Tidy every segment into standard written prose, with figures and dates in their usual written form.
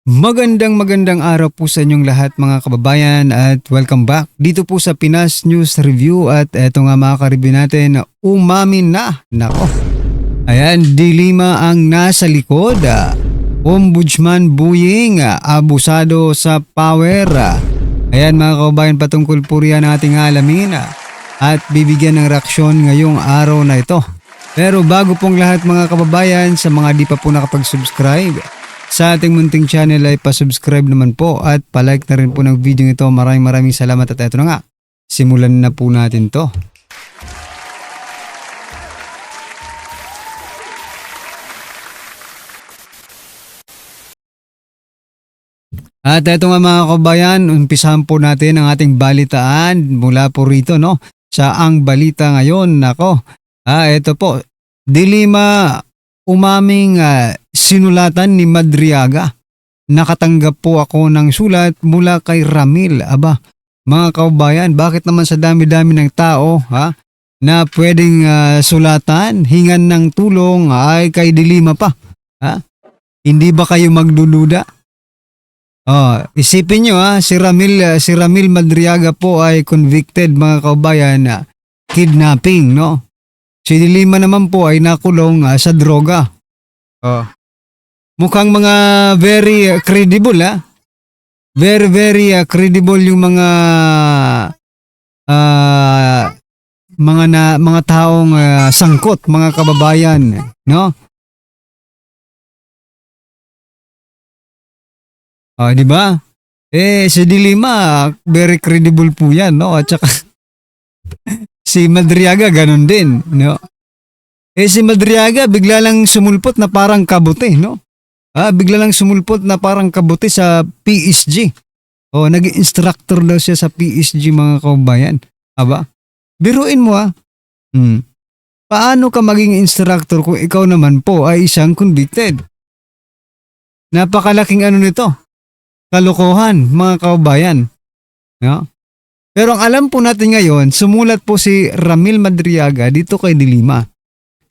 Magandang araw po sa inyong lahat mga kababayan at welcome back dito po sa Pinas News Review at eto nga mga ka-review natin umamin na. Nako. Ayan, dilima ang nasa likod. Ombudsman Buying abusado sa power. Ayan mga kababayan, patungkol po riyan ang ating alamin at bibigyan ng reaksyon ngayong araw na ito. Pero bago pong lahat mga kababayan, sa mga di pa po nakapag-subscribe sa ating munting channel ay pa-subscribe naman po at palike na rin po ng video ito. Maraming salamat at eto na nga, simulan na po natin to. At eto nga mga kabayan, umpisahan po natin ang ating balitaan mula po rito no, sa ang balita ngayon. Nako, eto po, dilima umaming sinulatan ni Madriaga. Nakatanggap po ako ng sulat mula kay Ramil. Aba, mga kababayan, bakit naman sa dami-dami ng tao na pwedeng sulatan, hingan ng tulong ay kay dilima pa? Hindi ba kayo magdududa? Isipin nyo si Ramil Madriaga po ay convicted mga kababayan na kidnapping, no? Si Dilima naman po ay nakulong sa droga. Mukhang mga very credible very credible yung mga taong sangkot mga kababayan, no? Di ba? Si Dilima very credible po 'yan, no? At saka si Madriaga ganun din, no? Si Madriaga bigla lang sumulpot na parang kabuti, no? Bigla lang sumulpot na parang kabuti sa PSG. Naging instructor daw siya sa PSG mga kababayan. Aba, biruin mo Paano ka maging instructor kung ikaw naman po ay isang convicted? Napakalaking nito. Kalokohan mga kababayan. No? Pero ang alam po natin ngayon, sumulat po si Ramil Madriaga dito kay Dilima.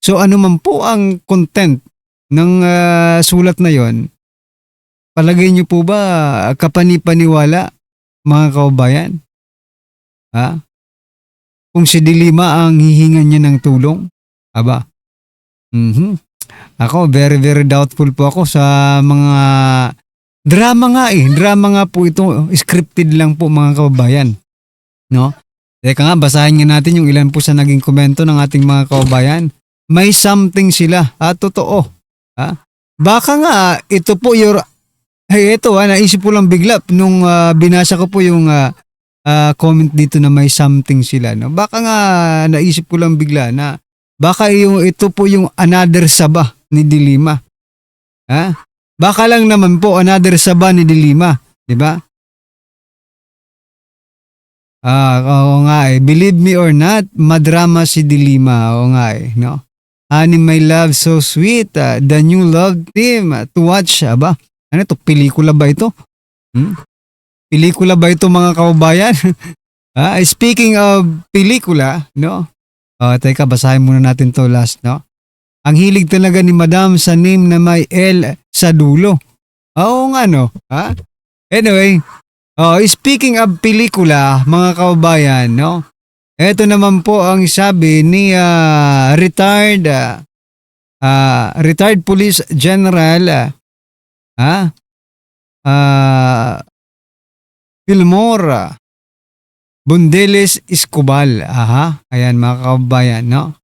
So ano man po ang content ng sulat na yon, palagay niyo po ba kapani-paniwala mga kababayan? Kung si Dilima ang hihingan niya ng tulong? Aba. Ako very doubtful po ako sa mga drama nga po ito, scripted lang po mga kababayan. No? Teka nga, basahin nga natin yung ilan po sa naging komento ng ating mga kababayan. May something sila. Totoo. Baka nga, ito po naisip ko lang bigla nung binasa ko po yung comment dito na may something sila. No? Baka nga, naisip ko lang bigla na baka ito po yung another saba ni Dilima. Baka lang naman po another saba ni Dilima, di ba? Oo nga believe me or not, madrama si Dilima. Oo nga no? Honey, my love, so sweet. The new love team to watch. Aba, ano ito? Pelikula ba ito? Pelikula ba ito mga kababayan? Speaking of pelikula, no? Teka, basahin muna natin to last, no? Ang hilig talaga ni Madam sa name na may L sa dulo. Oo nga, no? Anyway, speaking of pelikula, mga kababayan, no? Ito naman po ang sabi ni retired Police General Fillmore Bundeles Escobal. Ayan mga kababayan, no?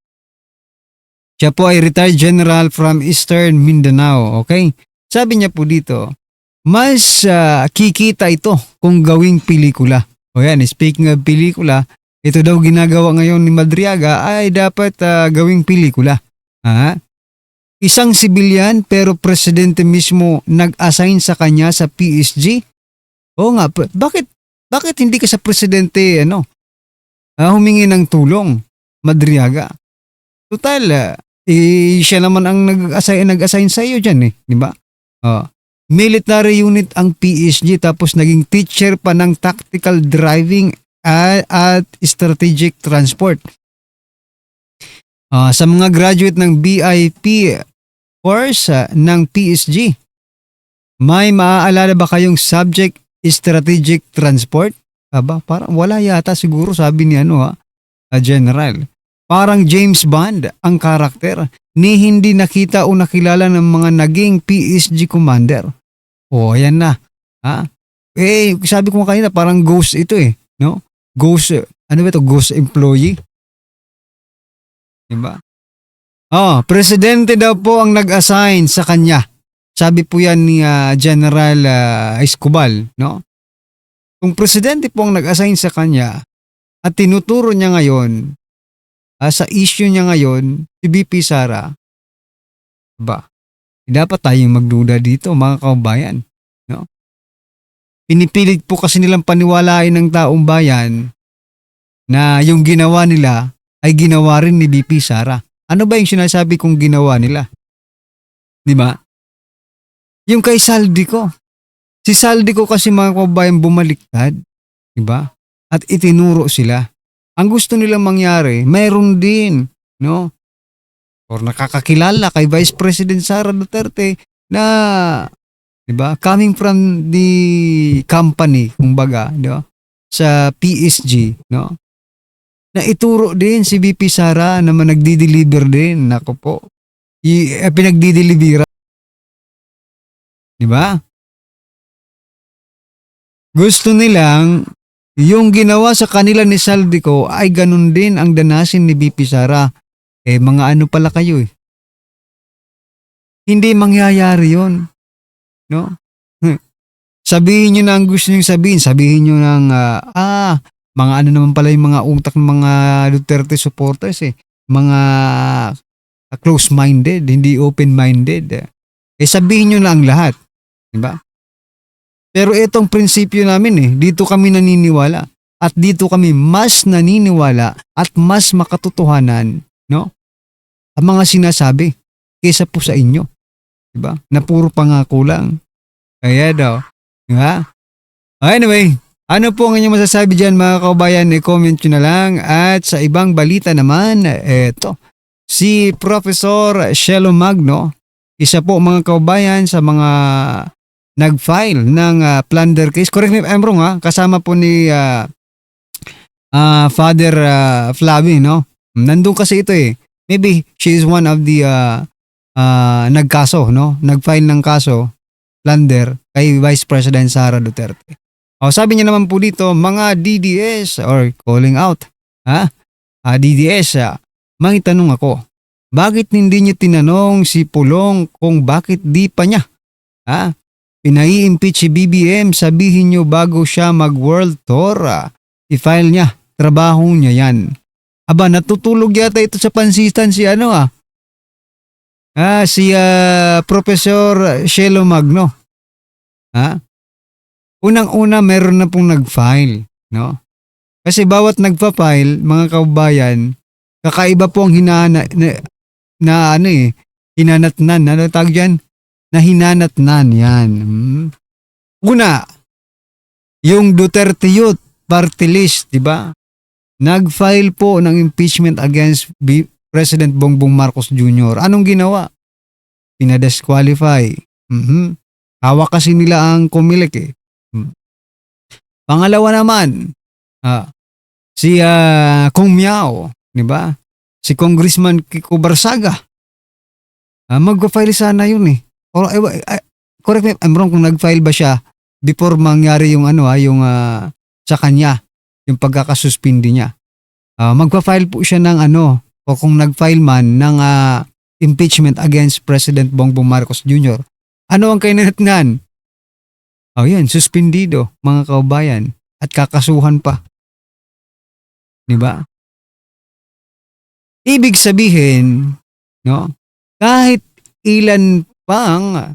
Siya po ay retired general from Eastern Mindanao, okay? Sabi niya po dito, mas kikita ito kung gawing pelikula. Speaking of pelikula, ito daw ginagawa ngayon ni Madriaga ay dapat gawing pelikula. Isang sibilyan pero presidente mismo nag-assign sa kanya sa PSG? Oo nga, bakit hindi ka sa presidente humingi ng tulong, Madriaga? Total, siya naman ang nag-assign sa iyo dyan di ba? Military unit ang PSG tapos naging teacher pa ng tactical driving at strategic transport. Sa mga graduate ng BIP course ng PSG, May maaalala ba kayong subject strategic transport? Aba, parang wala yata siguro sabi ni General. Parang James Bond ang karakter ni hindi nakita o nakilala ng mga naging PSG commander. O, ayan na. Ha? Sabi ko nga kanina, parang ghost ito no? Ghost, ano ba ito? Ghost employee? Diba? Presidente daw po ang nag-assign sa kanya. Sabi po yan ni General Escobal, no? Kung presidente po ang nag-assign sa kanya at tinuturo niya ngayon, sa issue niya ngayon, si BP Sara, dapat tayong magduda dito mga kabayan, no? Pinipilit po kasi nilang paniwalain ng taong bayan na yung ginawa nila ay ginawa rin ni BP Sara. Ano ba yung sinasabi kong ginawa nila? Di ba? Yung kay Saldico. Si Saldico kasi mga kabayan bumaliktad. Di ba? At itinuro sila. Ang gusto nilang mangyari, mayroon din, no? Or nakakakilala kay Vice President Sara Duterte na, di ba? Coming from the company, kumbaga, di ba? Sa PSG, no? Na ituro din si BP Sara na nagdi-deliver din. Nako po. Pinagdi-deliveran. Di ba? Gusto nilang yung ginawa sa kanila ni Saldico ay ganun din ang danasin ni BP Sara. Mga ano pala kayo Hindi mangyayari yon, no? Sabihin nyo na ang gusto nyo sabihin. Sabihin nyo ng, mga ano naman pala yung mga utak ng mga Duterte supporters Mga close-minded, hindi open-minded. Sabihin nyo na ang lahat. Diba? Pero itong prinsipyo namin dito kami naniniwala. At dito kami mas naniniwala at mas makatotohanan, no? Ang mga sinasabi kaysa po sa inyo. Diba? Na puro pangako lang. Kaya daw. Diba? Anyway, ano po ang inyong masasabi dyan mga kaubayan? I-comment nyo na lang. At sa ibang balita naman, eto. Si Professor Shelo Magno, isa po mga kaubayan sa mga nag-file ng plunder case. Correct me if I'm wrong kasama po ni Father Flavi, no? Nandun kasi ito Maybe she is one of the nagkaso, no? Nag-file ng kaso, plunder, kay Vice President Sara Duterte. Sabi niya naman po dito, mga DDS or calling out, DDS, may tanong ako, bakit hindi niyo tinanong si Pulong kung bakit di pa niya? Pinai-impeach si BBM, sabihin niyo bago siya mag-world tour, i-file niya, trabaho niya yan. Aba, natutulog yata ito sa pansitan si si Professor Shelo Magno. Unang-una meron na pong nag-file, no? Kasi bawat nagpa-file, mga kaubayan, kakaiba po ang hinanatnan. Ano tawag dyan? Na hinanatnan yan. Una, yung Duterte Youth Party List, di ba? Nag-file po ng impeachment against President Bongbong Marcos Jr. Anong ginawa? Pinadisqualify. Hawak kasi nila ang Comelec Pangalawa naman, si Kung Miao, di ba? Si Congressman Kiko Barsaga. Mag-file sana yun Or, correct me if I'm wrong kung nag-file ba siya before mangyari yung yung sa kanya, yung pagkakasuspindi niya. Magpa-file po siya ng o kung nag-file man ng impeachment against President Bongbong Marcos Jr. Ano ang kainatnan? Yan, suspendido, mga kaubayan, at kakasuhan pa. Diba? Ibig sabihin, no, kahit ilan pang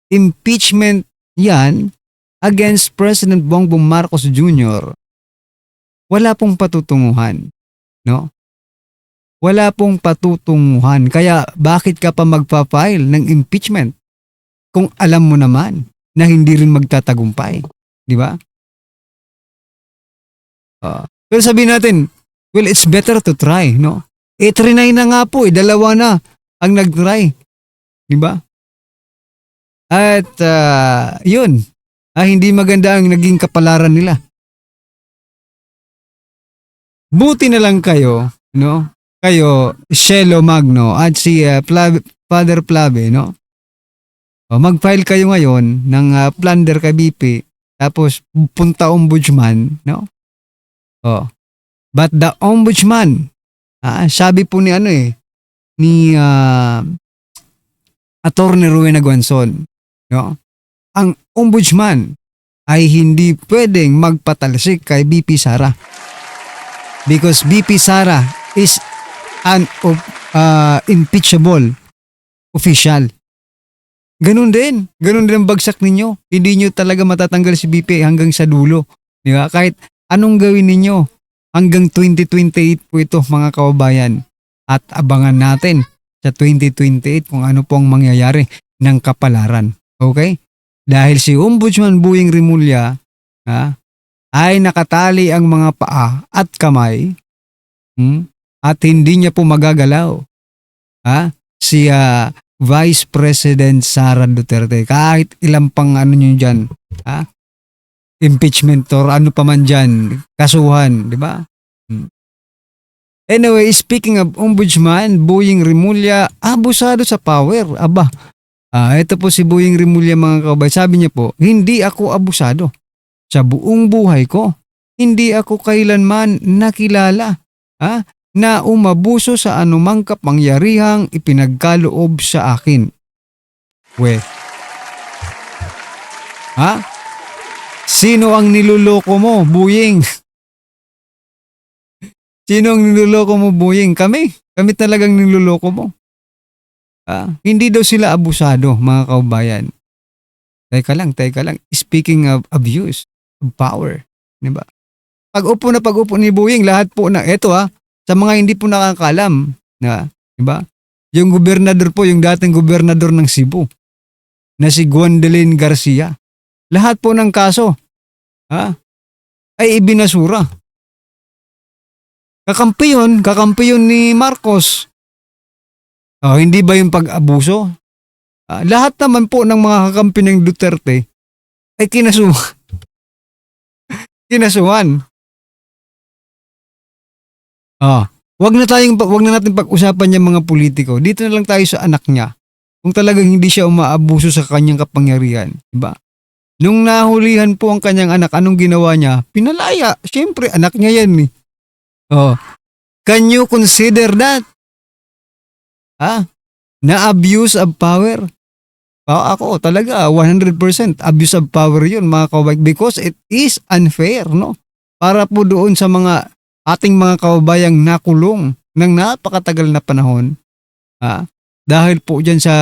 impeachment yan against President Bongbong Marcos Jr., wala pong patutunguhan, no? Wala pong patutunguhan. Kaya bakit ka pa magpa-file ng impeachment kung alam mo naman na hindi rin magtatagumpay, di ba? Pero sabihin natin, well, it's better to try, no? Trinay na nga po, dalawa na ang nag-try, di ba? At yun, hindi maganda ang naging kapalaran nila. Buti na lang kayo, no? Kayo, Shelo Magno at si Father Plave, no? Mag-file kayo ngayon ng plunder kay BP, tapos punta ombudsman, no? Oh. But the ombudsman, sabi po ni ni Attorney Rowena Guanzon, no? Ang ombudsman ay hindi pwedeng magpatalsik kay BP Sara. Because BP Sara is an impeachable official. Ganun din ang bagsak ninyo. Hindi nyo talaga matatanggal si BP hanggang sa dulo. Di ba? Kahit anong gawin ninyo, hanggang 2028 po ito mga kababayan. At abangan natin sa 2028 kung ano po ang mangyayari ng kapalaran. Okay? Dahil si Ombudsman Boying Rimulya ay nakatali ang mga paa at kamay at hindi niya po magagalaw. Si Vice President Sara Duterte, kahit ilang pang nyo dyan, impeachment or ano pa man dyan, kasuhan, di ba? Anyway, speaking of Ombudsman Boying Rimulya, abusado sa power. Aba, ito po si Boying Rimulya mga kababayan. Sabi niya po, hindi ako abusado. Sa buong buhay ko, hindi ako kailanman nakilala na umabuso sa anumang kapangyarihang ipinagkaloob sa akin. Sino ang niluloko mo, Boying? Sino ang niluloko mo, Boying? Kami talagang niluloko mo. Hindi daw sila abusado, mga kababayan. Teka lang. Speaking of abuse of power, di ba? Pag-upo ni Boying, lahat po na, eto sa mga hindi po nakakalam, di ba? Yung gobernador po, yung dating gobernador ng Cebu, na si Gwendolyn Garcia, lahat po ng kaso, ay ibinasura. Kakampiyon ni Marcos. Hindi ba yung pag-abuso? Lahat naman po ng mga kakampi ng Duterte ay kinasuhan. Wag na natin pag-usapan yung mga politiko. Dito na lang tayo sa anak niya. Kung talagang hindi siya umaabuso sa kanyang kapangyarihan, di ba? Nung nahulihan po ang kanyang anak, anong ginawa niya? Pinalaya. Siyempre, anak niya yan eh. Can you consider that? Na abuse of power? Ako talaga 100% abuse of power yun mga kababayan, because it is unfair, no? Para po doon sa mga ating mga kababayang nakulong ng napakatagal na panahon, dahil po dyan sa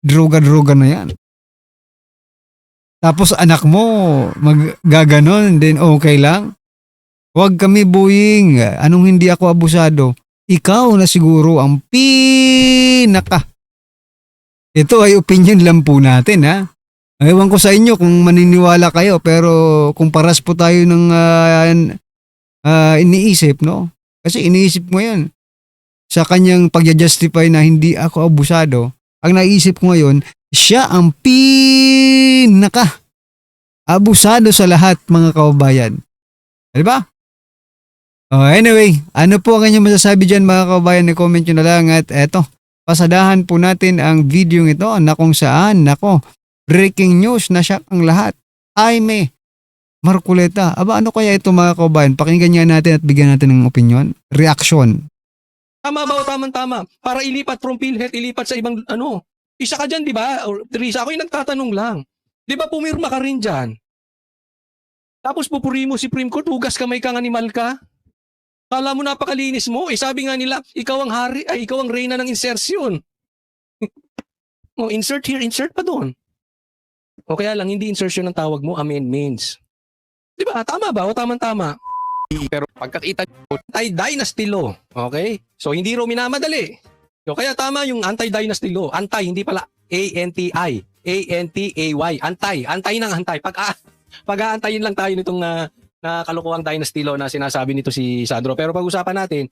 droga-droga na yan. Tapos anak mo maggaganon, then okay lang? Huwag kami, Boying. Anong hindi ako abusado? Ikaw na siguro ang pinaka. Ito ay opinion lang po natin, Ewan ko sa inyo kung maniniwala kayo, pero kung paras po tayo ng iniisip, no? Kasi iniisip mo yan. Sa kanyang pag-justify na hindi ako abusado, ang naisip ko ngayon, siya ang pinaka abusado sa lahat, mga kababayan. Diba? Anyway, ano po ang inyong masasabi dyan, mga kababayan? I-comment nyo na lang at eto, pasadahan po natin ang video ito na kung saan, breaking news na siya ang lahat. Jaime Marcoleta. Aba, ano kaya ito mga kababayan? Pakinggan niya natin at bigyan natin ng opinion. Reaction. Tama ba o tamang-tama? Para ilipat from PhilHealth, ilipat sa ibang Isa ka dyan, di ba? Or Teresa, ako yung nagtatanong lang. Di ba pumirma ka rin dyan? Tapos pupuri mo si Supreme Court, hugas kamay kang animal ka? Kala mo napakalinis mo? Sabi nga nila, ikaw ang hari, ikaw ang reyna ng insertion. Insert here, insert pa doon. O kaya lang, hindi insertion ang tawag mo, amendments. Di ba? Tama ba? O tamang-tama? Pero pagkakita nyo, anti-dynasty law. Okay? So, hindi raw minamadali. So, kaya tama yung anti-dynasty law. Anti, hindi pala A-N-T-I. A-N-T-A-Y. Anti. Anti ng anti. Pag-aantayin lang tayo nitong na kalukuhang dynasty law na sinasabi nito si Sandro. Pero pag-usapan natin,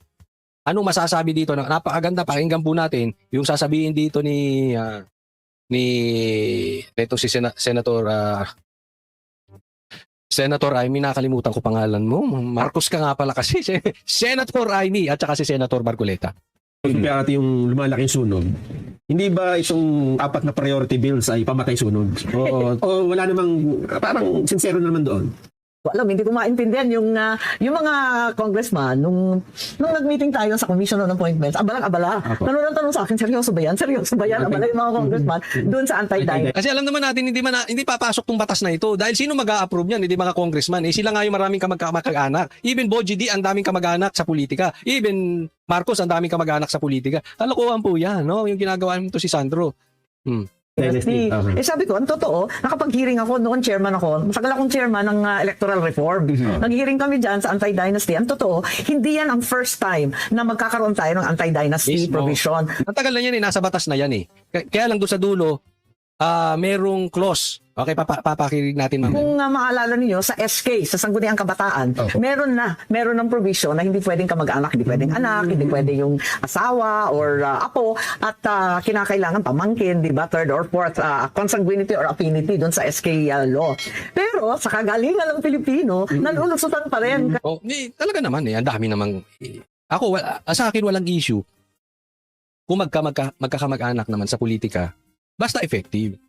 anong masasabi dito? Napakaganda, pakinggan po natin yung sasabihin dito ni nito si Senator Amy, nakalimutan ko pangalan mo. Marcos ka nga pala kasi. Senator Amy at saka si Senator Marcoleta. Kaya natin yung lumalaking sunog. Hindi ba itong 4 na priority bills ay pamatay sunog? O wala namang, parang sincero naman doon. Alam, hindi ko maintindihan yung mga congressman nung nag-meeting tayo sa Commission on Appointments, abalang-abala. Apo. Tanong sa akin, seryoso ba yan? Seryoso ba yan? Abala yung mga congressman doon sa anti-dine. Kasi alam naman natin hindi papasok tong batas na ito dahil sino mag-a-approve niyan, hindi mga congressman. Sila nga yung maraming kamag-anak. Even Boji D, ang daming kamag-anak sa politika. Even Marcos, ang daming kamag-anak sa politika. Kalokohan po yan, no? Yung ginagawa nito si Sandro. Dynasty. Sabi ko, ang totoo, nakapag-hearing ako, noon chairman ako, matagal akong chairman ng electoral reform. Nag-hearing kami dyan sa anti-dynasty. Ang totoo, hindi yan ang first time na magkakaroon tayo ng anti-dynasty Mismo. provision. Ang tagal na yan nasa batas na yan Kaya lang doon sa dulo, merong clause. Okay, papakirig natin mamaya. Kung maalala niyo sa SK, sa Sangguniang Kabataan, meron ng provision na hindi pwedeng kamag-anak, hindi pwedeng anak, hindi pwede yung asawa or apo, at kinakailangan pamangkin, di ba, third or fourth consanguinity or affinity doon sa SK law. Pero sa kagalingan ng Pilipino, nalulusutan pa rin. Talaga naman ang dami namang ako sa akin walang issue. Kung magkakamag-anak naman sa politika, basta effective.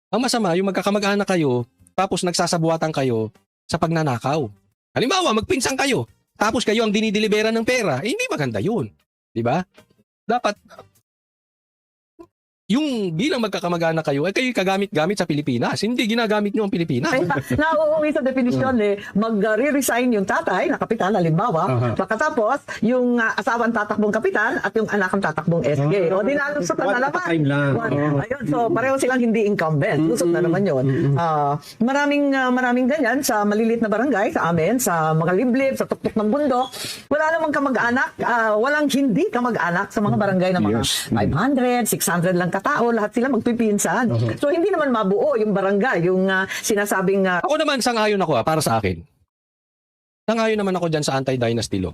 Ang masama, yung magkakamag-anak kayo, tapos nagsasabuatan kayo sa pagnanakaw. Halimbawa, magpinsan kayo, tapos kayo ang dinideliveran ng pera, hindi maganda yun. Di ba? Dapat, yung bilang magkakamag-anak kayo, kayo kagamit-gamit sa Pilipinas. Hindi ginagamit nyo ang Pilipinas. Kaya nauuwi sa definisyon mag-re-resign yung tatay na kapitan, halimbawa, pagkatapos yung asawang tatakbong kapitan at yung anak ang tatakbong SK. O dinalusutan na naman. Time lang. Ayun, so pareho silang hindi incumbent. Lusot na naman yun. Maraming ganyan sa malilit na barangay, sa amin, sa mga liblib, sa tuktok ng bundok. Wala namang kamag-anak, walang hindi kamag-anak sa mga barangay na mga 500, 600 lang katao, lahat sila magpipinsan. So hindi naman mabuo yung barangay, yung sinasabing Ako naman, sangayon ako para sa akin. Sangayon naman ako dyan sa anti-dynasty law.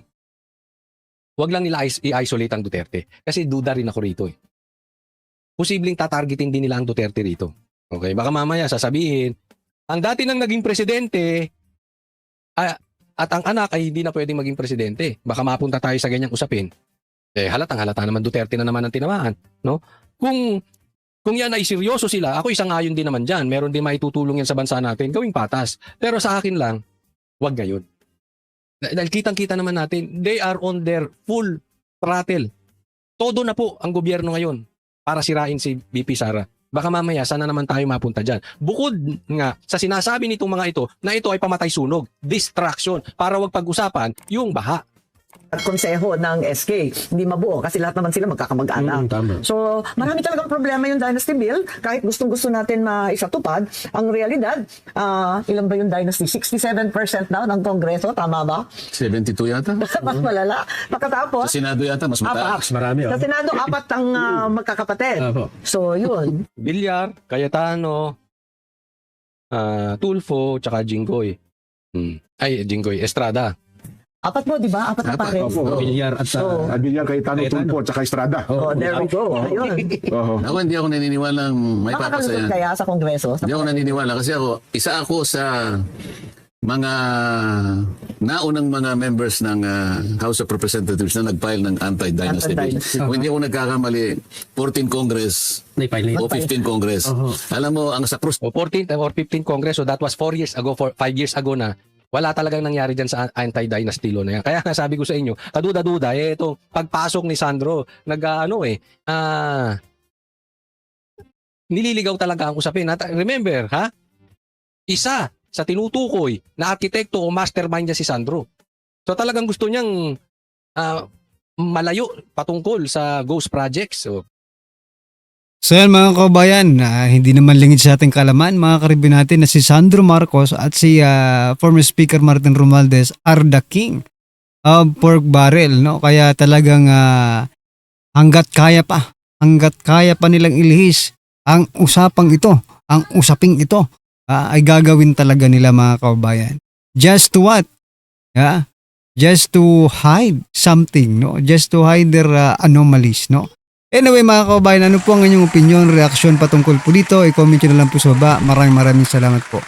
Huwag lang nila i-isolate ang Duterte. Kasi duda rin ako rito Posibleng tatargetin din nila ang Duterte rito. Okay, baka mamaya sasabihin, ang dati nang naging presidente at ang anak ay hindi na pwedeng maging presidente. Baka mapunta tayo sa ganyang usapin. Halatang halata naman Duterte na naman ang tinamaan, no? Kung yan ay seryoso sila, ako isang ayon din naman dyan. Meron din maitutulong yan sa bansa natin, gawing patas. Pero sa akin lang, wag ngayon. Dahil kitang-kita naman natin, they are on their full throttle. Todo na po ang gobyerno ngayon para sirain si VP Sara. Baka mamaya, sana naman tayo mapunta dyan. Bukod nga sa sinasabi nitong mga ito, na ito ay pamatay sunog, distraction, para wag pag-usapan yung baha. at konseho ng SK. Hindi mabuo kasi lahat naman sila magkakamag-anak. Tama. So, marami talagang problema yung Dynasty Bill. Kahit gustong-gusto natin maisatupad, ang realidad, ilan ba yung Dynasty? 67% daw ng Kongreso, tama ba? 72 yata. Mas malala. Pagkatapos, Sa Senado yata, mas mataas. Mas marami, sa Senado, 4 ang magkakapatid. Opo. So, yun. Villar, Cayetano, Tulfo, tsaka Jinggoy. Jinggoy, Estrada. 4 mo, di ba? 4 na Apat, pare. Opo. Bilyar at So, Aguilar, Cayetano, Tulfo, at saka Estrada. oh, there we go. Ayun. Oo. Ako hindi ako naniniwala may papasa Makakalusot yan. kaya sa Kongreso? Hindi ako naniniwala kasi isa ako sa mga naunang mga members ng House of Representatives na nag-file ng anti-dynasty bill. Anti-dynasty. Kung hindi ako nagkakamali, 14 Congress Naipile. o 15 Congress. Alam mo, ang sa krus O 14th or 15th Congress, so that was 4 years ago, 5 years ago na, wala talagang nangyari dyan sa anti-dynasty law na yan. Kaya nasabi ko sa inyo, kaduda-duda, ito, pagpasok ni Sandro, nililigaw talaga ang usapin. At remember, isa sa tinutukoy na arkitekto o mastermind niya si Sandro. So talagang gusto niyang malayo patungkol sa ghost projects. So yan mga kabayan, hindi naman lingid sa ating kalaman, mga karibin natin na si Sandro Marcos at si former Speaker Martin Romualdez are the king of pork barrel, no? Kaya talagang hanggat kaya pa nilang ilihis ang usaping ito, ay gagawin talaga nila mga kabayan. Just to what? Just to hide something, no? Just to hide their anomalies, no? Anyway mga kababayan, ano po ang inyong opinion, reaksyon patungkol po dito? I-comment nyo na lang po sa baba. Maraming salamat po.